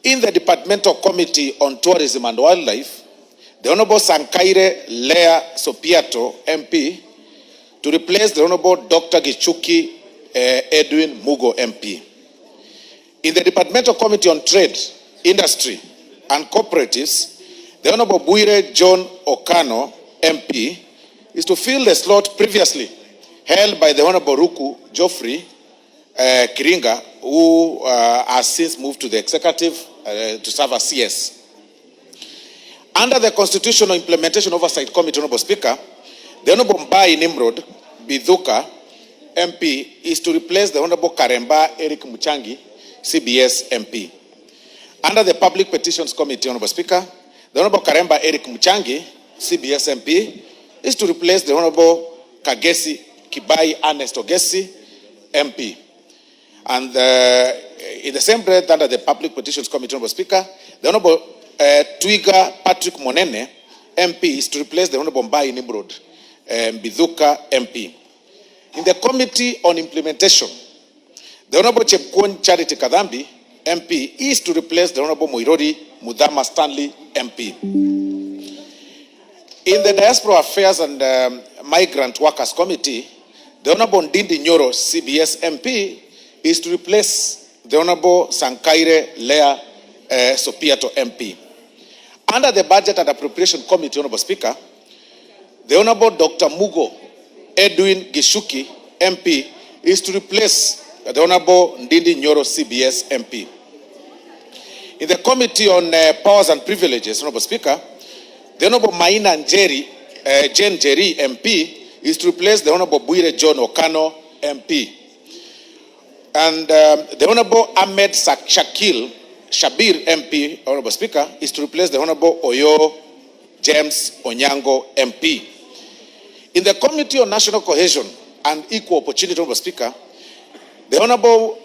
In the Departmental Committee on Tourism and Wildlife, the Honorable Sankaire Lea Sopiato, MP, to replace the Honorable Dr. Gichuki Edwin Mugo, MP. In the Departmental Committee on Trade, Industry and Cooperatives, the Honorable Buire John Okano, MP, is to fill the slot previously held by the Honorable Ruku Geoffrey Kiringa, who has since moved to the executive to serve as CS. Under the Constitutional Implementation Oversight Committee, Honorable Speaker, the Honorable Mbai Nimrod Bidhuka, MP, is to replace the Honorable Karemba Eric Muchangi, CBS MP. Under the Public Petitions Committee, Honorable Speaker, the Honorable Karemba Eric Muchangi, CBS MP, is to replace the Honorable Kagesi Kibai Ernest Ogesi, MP. And in the same breath, under the Public Petitions Committee, Honorable Speaker, the Honorable Twiga Patrick Monene, MP, is to replace the Honorable Mbai Nimrod Bidhuka, MP. In the Committee on Implementation, the Honorable Chepkwony Charity Kadhambi, MP, is to replace the Honorable Muirori Mudhama Stanley, MP. In the Diaspora Affairs and Migrant Workers Committee, the Honorable Ndindi Nyoro, CBS MP, is to replace the Honorable Sankaire Lea Sopiato, MP. Under the Budget and Appropriation Committee, Honorable Speaker, the Honorable Dr. Mugo Edwin Gishuki, MP, is to replace the Honorable Ndindi Nyoro, CBS MP. In the Committee on Powers and Privileges, Honorable Speaker, the Honorable Maina Jane Njeri, MP, is to replace the Honorable Buire John Okano, MP. And the Honorable Ahmed Shakil Shabir, MP, Honorable Speaker, is to replace the Honorable Oyo James Onyango, MP. In the Committee on National Cohesion and Equal Opportunity, Honorable Speaker, the Honorable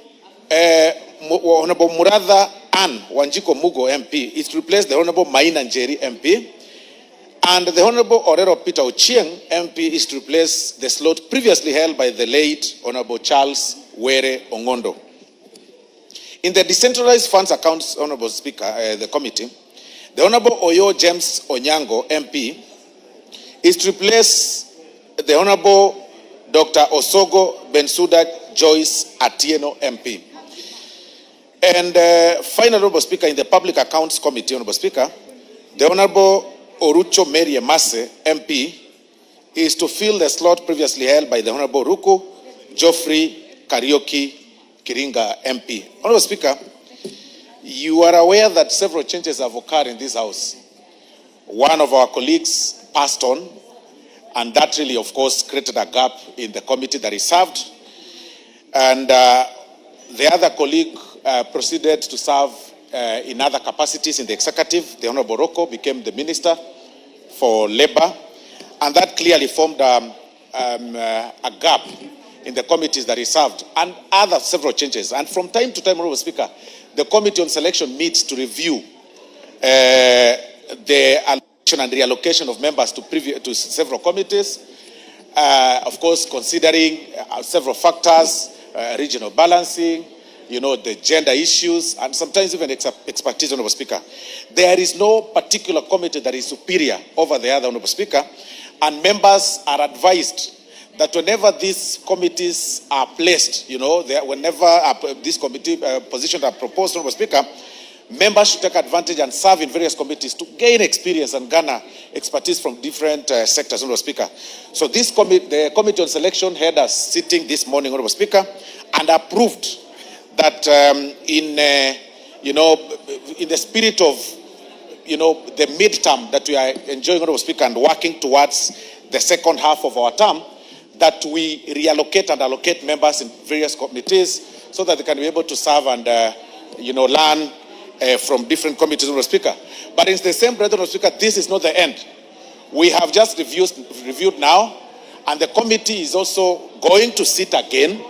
Muratha Ann Wanjiko Mugo, MP, is to replace the Honorable Maina Njeri, MP. And the Honorable Orero Peter Ochieng, MP, is to replace the slot previously held by the late Honorable Charles Were Ongondo. In the Decentralized Funds Accounts, Honorable Speaker, the committee, the Honorable Oyo James Onyango, MP, is to replace the Honorable Dr. Osogo Bensuda Joyce Atieno, MP. And finally, Honorable Speaker, in the Public Accounts Committee, Honorable Speaker, the Honorable Orucho Mary Emase, MP, is to fill the slot previously held by the Honorable Ruku Geoffrey Karaoke Kiringa, MP. Honorable Speaker, you are aware that several changes have occurred in this House. One of our colleagues passed on, and that really, of course, created a gap in the committee that he served. And the other colleague proceeded to serve in other capacities in the executive. The Honorable Roko became the Minister for Labor, and that clearly formed a gap in the committees that he served, and other several changes. And from time to time, Honorable Speaker, the Committee on Selection meets to review the allocation and reallocation of members to several committees, of course, considering several factors, regional balancing, the gender issues, and sometimes even expertise, Honorable Speaker. There is no particular committee that is superior over the other, Honorable Speaker, and members are advised that whenever these committees are placed, whenever these committee positions are proposed, Honorable Speaker, members should take advantage and serve in various committees to gain experience and garner expertise from different sectors, Honorable Speaker. So the Committee on Selection had us sitting this morning, Honorable Speaker, and approved that in the spirit of the midterm that we are enjoying, Honorable Speaker, and working towards the second half of our term, that we reallocate and allocate members in various committees so that they can be able to serve and learn from different committees, Honorable Speaker. But in the same breath, Honorable Speaker, this is not the end. We have just reviewed now, and the committee is also going to sit again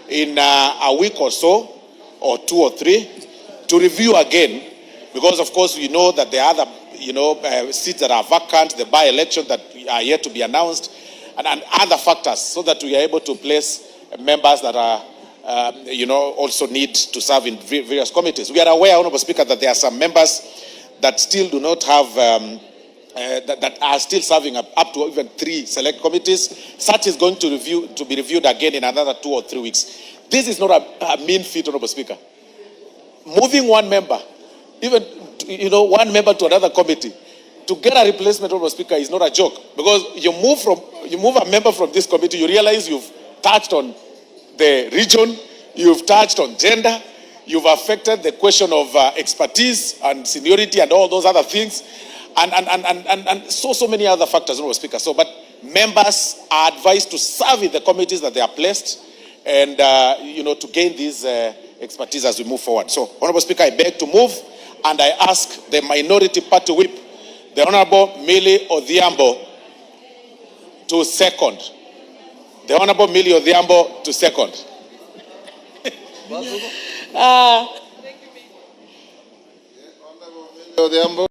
in a week or so, or 2 or 3, to review again, because of course we know that there are other seats that are vacant, the by-election that are yet to be announced, and other factors, so that we are able to place members that are also need to serve in various committees. We are aware, Honorable Speaker, that there are some members that still do not have, that are still serving up to even 3 select committees. Such is going to be reviewed again in another 2 or 3 weeks. This is not a mean feat, Honorable Speaker. Moving one member, even one member to another committee, to get a replacement, Honorable Speaker, is not a joke. Because you move a member from this committee, you realize you've touched on the region, you've touched on gender, you've affected the question of expertise and seniority and all those other things, and so many other factors, Honorable Speaker. But members are advised to serve in the committees that they are placed, and to gain this expertise as we move forward. So, Honorable Speaker, I beg to move, and I ask the minority party whip, the Honorable Millie Odhiambo, to second. The Honorable Millie Odhiambo to second. Odhiambo.